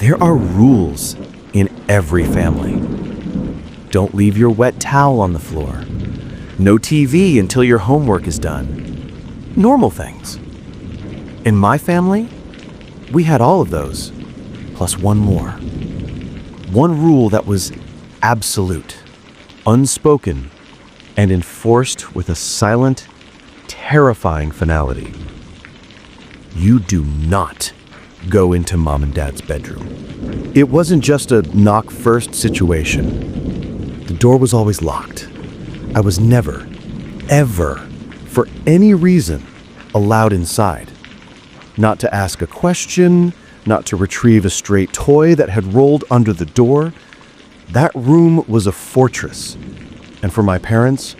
There are rules in every family. Don't leave your wet towel on the floor. No TV until your homework is done. Normal things. In my family, we had all of those, plus one more. One rule that was absolute, unspoken, and enforced with a silent, terrifying finality. You do not go into mom and dad's bedroom. It wasn't just a knock first situation. The door was always locked. I was never, ever, for any reason, allowed inside. Not to ask a question, not to retrieve a stray toy that had rolled under the door. That room was a fortress. And for my parents,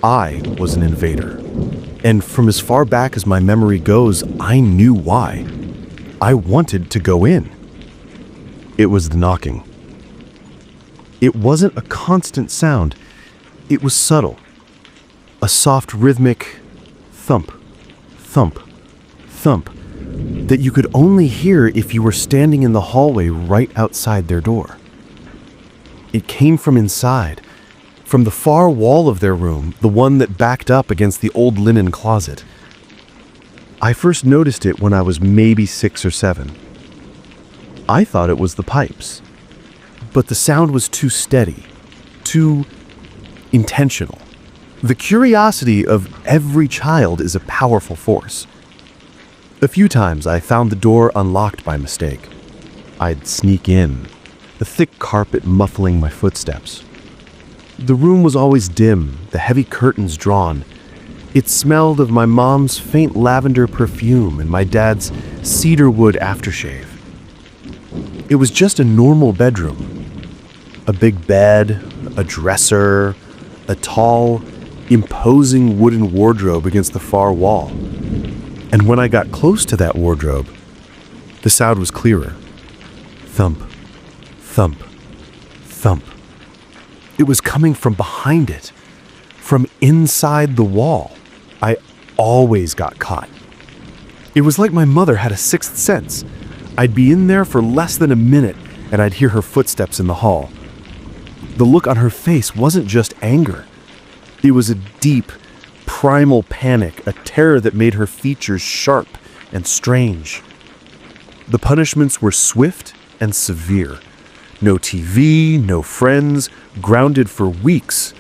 I was an invader. And from as far back as my memory goes, I knew why. I wanted to go in. It was the knocking. It wasn't a constant sound. It was subtle. A soft rhythmic thump, thump, thump that you could only hear if you were standing in the hallway right outside their door. It came from inside, from the far wall of their room, the one that backed up against the old linen closet. I first noticed it when I was maybe 6 or 7. I thought it was the pipes, but the sound was too steady, too intentional. The curiosity of every child is a powerful force. A few times I found the door unlocked by mistake. I'd sneak in, the thick carpet muffling my footsteps. The room was always dim, the heavy curtains drawn. It smelled of my mom's faint lavender perfume and my dad's cedarwood aftershave. It was just a normal bedroom. A big bed, a dresser, a tall, imposing wooden wardrobe against the far wall. And when I got close to that wardrobe, the sound was clearer. Thump, thump, thump. It was coming from behind it, from inside the wall. I always got caught. It was like my mother had a sixth sense. I'd be in there for less than a minute and I'd hear her footsteps in the hall. The look on her face wasn't just anger. It was a deep, primal panic, a terror that made her features sharp and strange. The punishments were swift and severe. No TV, no friends, grounded for weeks.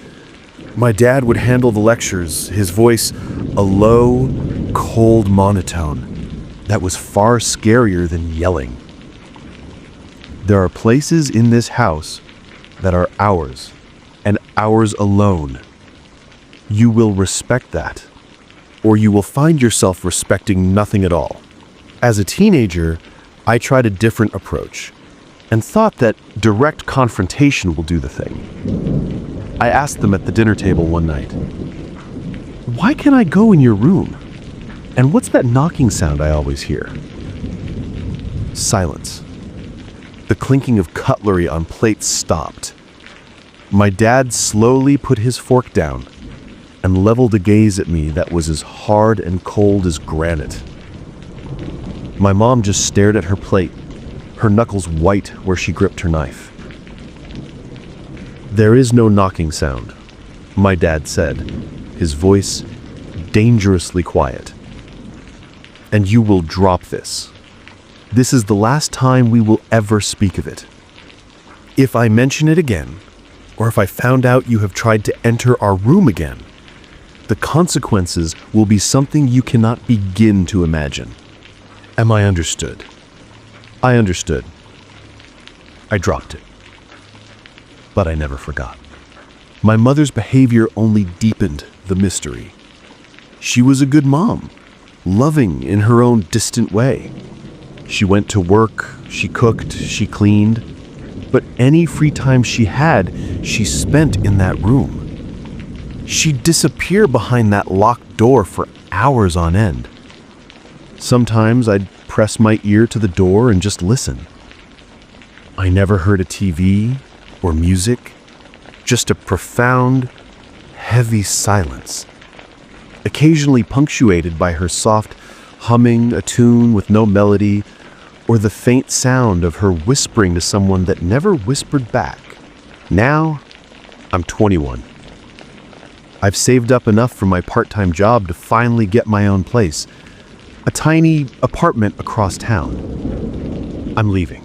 My dad would handle the lectures, his voice a low, cold monotone that was far scarier than yelling. There are places in this house that are ours, and ours alone. You will respect that, or you will find yourself respecting nothing at all. As a teenager, I tried a different approach and thought that direct confrontation will do the thing. I asked them at the dinner table one night, "Why can't I go in your room? And what's that knocking sound I always hear?" Silence. The clinking of cutlery on plates stopped. My dad slowly put his fork down and leveled a gaze at me that was as hard and cold as granite. My mom just stared at her plate, her knuckles white where she gripped her knife. "There is no knocking sound," my dad said, his voice dangerously quiet. "And you will drop this. This is the last time we will ever speak of it. If I mention it again, or if I found out you have tried to enter our room again, the consequences will be something you cannot begin to imagine. Am I understood?" I understood. I dropped it. But I never forgot. My mother's behavior only deepened the mystery. She was a good mom, loving in her own distant way. She went to work, she cooked, she cleaned, but any free time she had, she spent in that room. She'd disappear behind that locked door for hours on end. Sometimes I'd press my ear to the door and just listen. I never heard a TV or music, just a profound, heavy silence, occasionally punctuated by her soft humming a tune with no melody, or the faint sound of her whispering to someone that never whispered back. Now, I'm 21. I've saved up enough from my part-time job to finally get my own place, a tiny apartment across town. I'm leaving,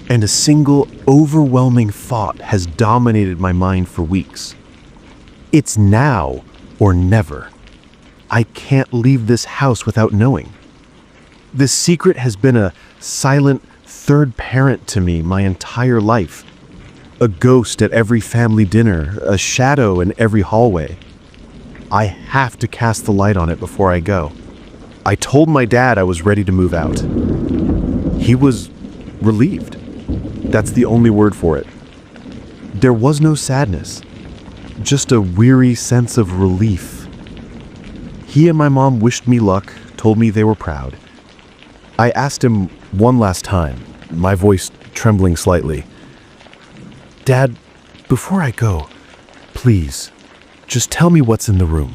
and a single overwhelming thought has dominated my mind for weeks. It's now or never. I can't leave this house without knowing. This secret has been a silent third parent to me my entire life. A ghost at every family dinner, a shadow in every hallway. I have to cast the light on it before I go. I told my dad I was ready to move out. He was relieved. That's the only word for it. There was no sadness, just a weary sense of relief. He and my mom wished me luck, told me they were proud. I asked him one last time, my voice trembling slightly, "Dad, before I go, please, just tell me what's in the room."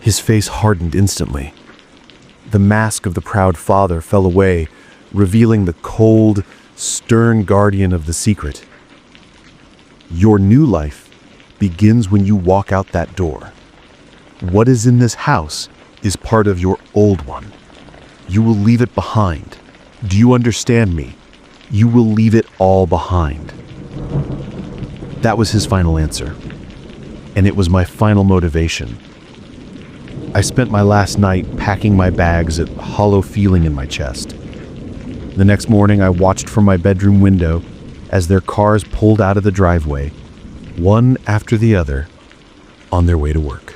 His face hardened instantly. The mask of the proud father fell away, revealing the cold, stern guardian of the secret. Your new life begins when you walk out that door. What is in this house is part of your old one. You will leave it behind. Do you understand me? You will leave it all behind. That was his final answer, and it was my final motivation. I spent my last night packing my bags, a hollow feeling in my chest. The next morning, I watched from my bedroom window as their cars pulled out of the driveway, one after the other, on their way to work.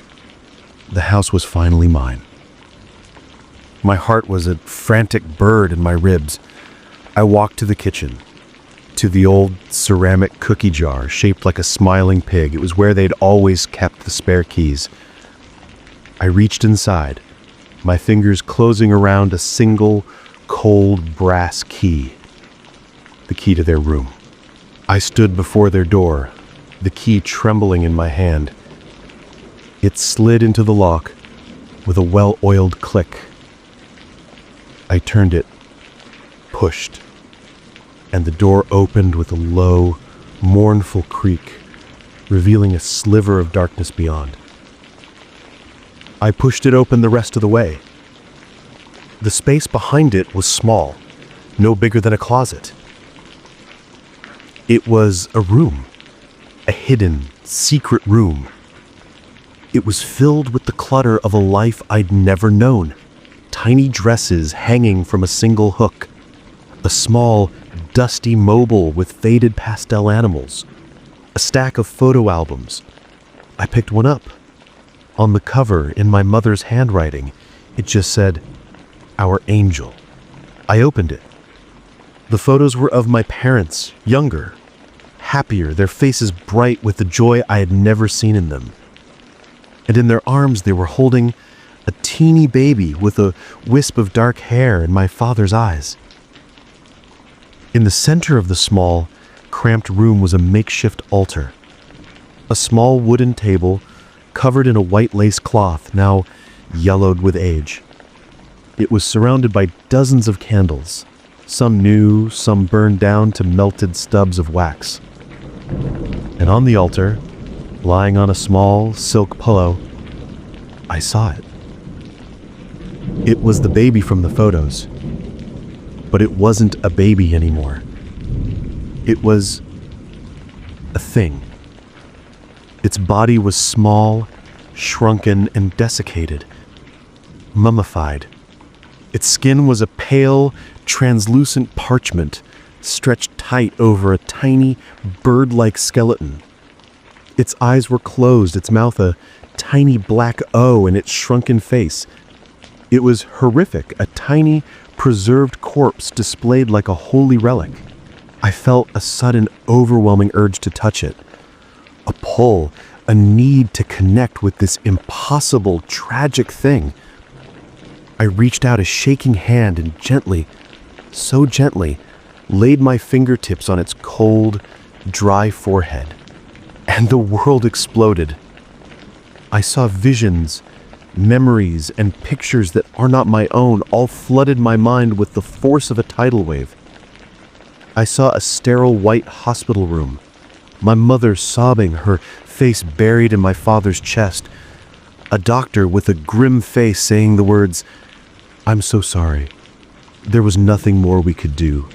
The house was finally mine. My heart was a frantic bird in my ribs. I walked to the kitchen, to the old ceramic cookie jar shaped like a smiling pig. It was where they'd always kept the spare keys. I reached inside, my fingers closing around a single, cold brass key. The key to their room. I stood before their door, the key trembling in my hand. It slid into the lock with a well-oiled click. I turned it, pushed, and the door opened with a low, mournful creak, revealing a sliver of darkness beyond. I pushed it open the rest of the way. The space behind it was small, no bigger than a closet. It was a room, a hidden, secret room. It was filled with the clutter of a life I'd never known. Tiny dresses hanging from a single hook. A small, dusty mobile with faded pastel animals. A stack of photo albums. I picked one up. On the cover, in my mother's handwriting, it just said, "Our Angel." I opened it. The photos were of my parents, younger, happier, their faces bright with the joy I had never seen in them. And in their arms they were holding a teeny baby with a wisp of dark hair and my father's eyes. In the center of the small, cramped room was a makeshift altar. A small wooden table covered in a white lace cloth, now yellowed with age. It was surrounded by dozens of candles, some new, some burned down to melted stubs of wax. And on the altar, lying on a small silk pillow, I saw it. It was the baby from the photos, but it wasn't a baby anymore. It was a thing. Its body was small, shrunken, and desiccated, mummified. Its skin was a pale, translucent parchment stretched tight over a tiny, bird-like skeleton. Its eyes were closed, its mouth a tiny black O in its shrunken face. It was horrific, a tiny, preserved corpse displayed like a holy relic. I felt a sudden, overwhelming urge to touch it. A pull, a need to connect with this impossible, tragic thing. I reached out a shaking hand and gently, so gently, laid my fingertips on its cold, dry forehead. And the world exploded. I saw visions Memories and pictures that are not my own all flooded my mind with the force of a tidal wave. I saw a sterile white hospital room, my mother sobbing, her face buried in my father's chest, a doctor with a grim face saying the words, "I'm so sorry. There was nothing more we could do.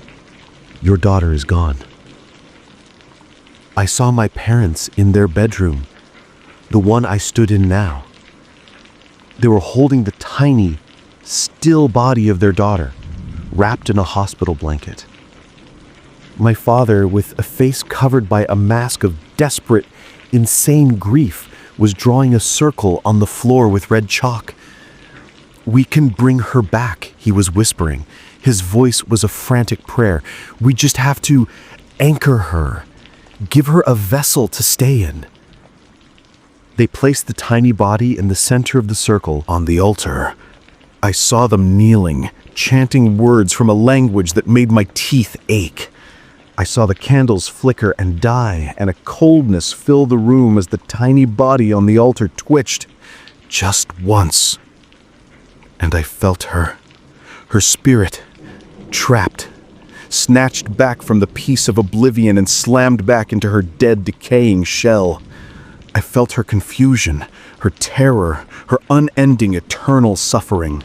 Your daughter is gone." I saw my parents in their bedroom, the one I stood in now. They were holding the tiny, still body of their daughter, wrapped in a hospital blanket. My father, with a face covered by a mask of desperate, insane grief, was drawing a circle on the floor with red chalk. "We can bring her back," he was whispering. His voice was a frantic prayer. "We just have to anchor her, give her a vessel to stay in." They placed the tiny body in the center of the circle on the altar. I saw them kneeling, chanting words from a language that made my teeth ache. I saw the candles flicker and die, and a coldness fill the room as the tiny body on the altar twitched, just once. And I felt her spirit, trapped, snatched back from the peace of oblivion and slammed back into her dead, decaying shell. I felt her confusion, her terror, her unending, eternal suffering.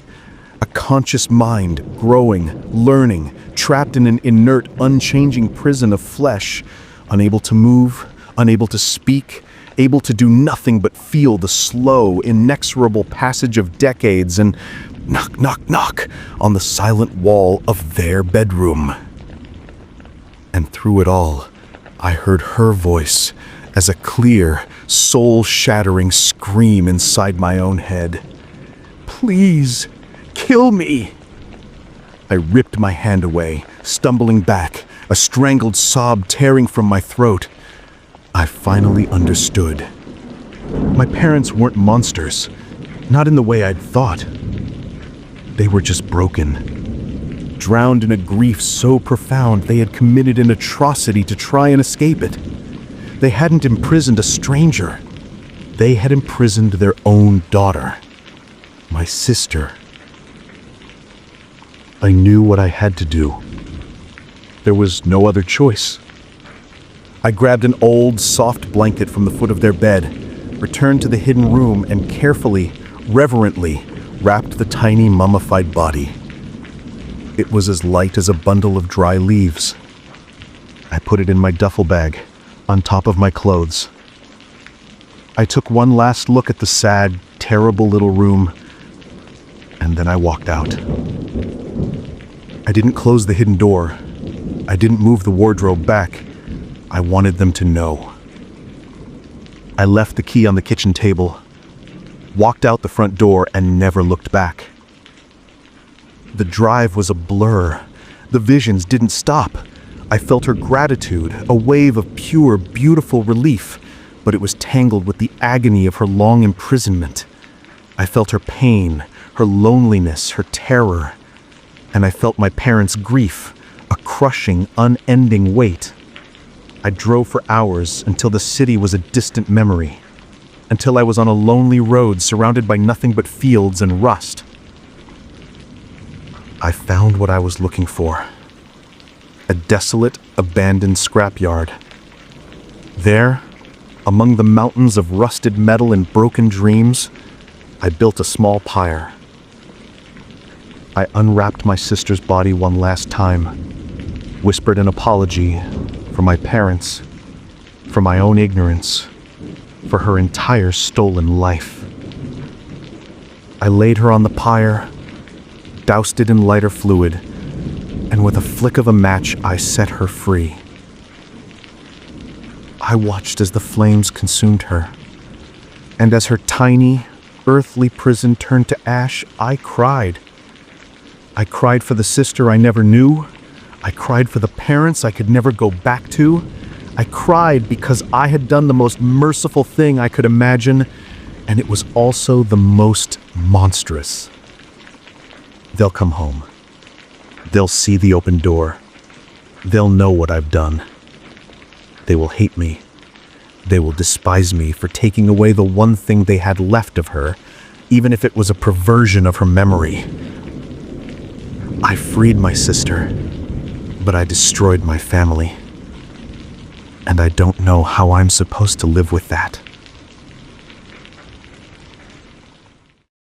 A conscious mind, growing, learning, trapped in an inert, unchanging prison of flesh, unable to move, unable to speak, able to do nothing but feel the slow, inexorable passage of decades and knock, knock, knock on the silent wall of their bedroom. And through it all, I heard her voice as a clear, soul-shattering scream inside my own head. "Please, kill me!" I ripped my hand away, stumbling back, a strangled sob tearing from my throat. I finally understood. My parents weren't monsters, not in the way I'd thought. They were just broken, drowned in a grief so profound they had committed an atrocity to try and escape it. They hadn't imprisoned a stranger. They had imprisoned their own daughter, my sister. I knew what I had to do. There was no other choice. I grabbed an old, soft blanket from the foot of their bed, returned to the hidden room, and carefully, reverently, wrapped the tiny, mummified body. It was as light as a bundle of dry leaves. I put it in my duffel bag, on top of my clothes. I took one last look at the sad, terrible little room, and then I walked out. I didn't close the hidden door. I didn't move the wardrobe back. I wanted them to know. I left the key on the kitchen table, walked out the front door, and never looked back. The drive was a blur. The visions didn't stop. I felt her gratitude, a wave of pure, beautiful relief, but it was tangled with the agony of her long imprisonment. I felt her pain, her loneliness, her terror, and I felt my parents' grief, a crushing, unending weight. I drove for hours until the city was a distant memory, until I was on a lonely road surrounded by nothing but fields and rust. I found what I was looking for. A desolate, abandoned scrapyard. There, among the mountains of rusted metal and broken dreams, I built a small pyre. I unwrapped my sister's body one last time, whispered an apology for my parents, for my own ignorance, for her entire stolen life. I laid her on the pyre, doused it in lighter fluid, and with a flick of a match, I set her free. I watched as the flames consumed her, and as her tiny, earthly prison turned to ash, I cried. I cried for the sister I never knew. I cried for the parents I could never go back to. I cried because I had done the most merciful thing I could imagine, and it was also the most monstrous. They'll come home. They'll see the open door. They'll know what I've done. They will hate me. They will despise me for taking away the one thing they had left of her, even if it was a perversion of her memory. I freed my sister, but I destroyed my family. And I don't know how I'm supposed to live with that.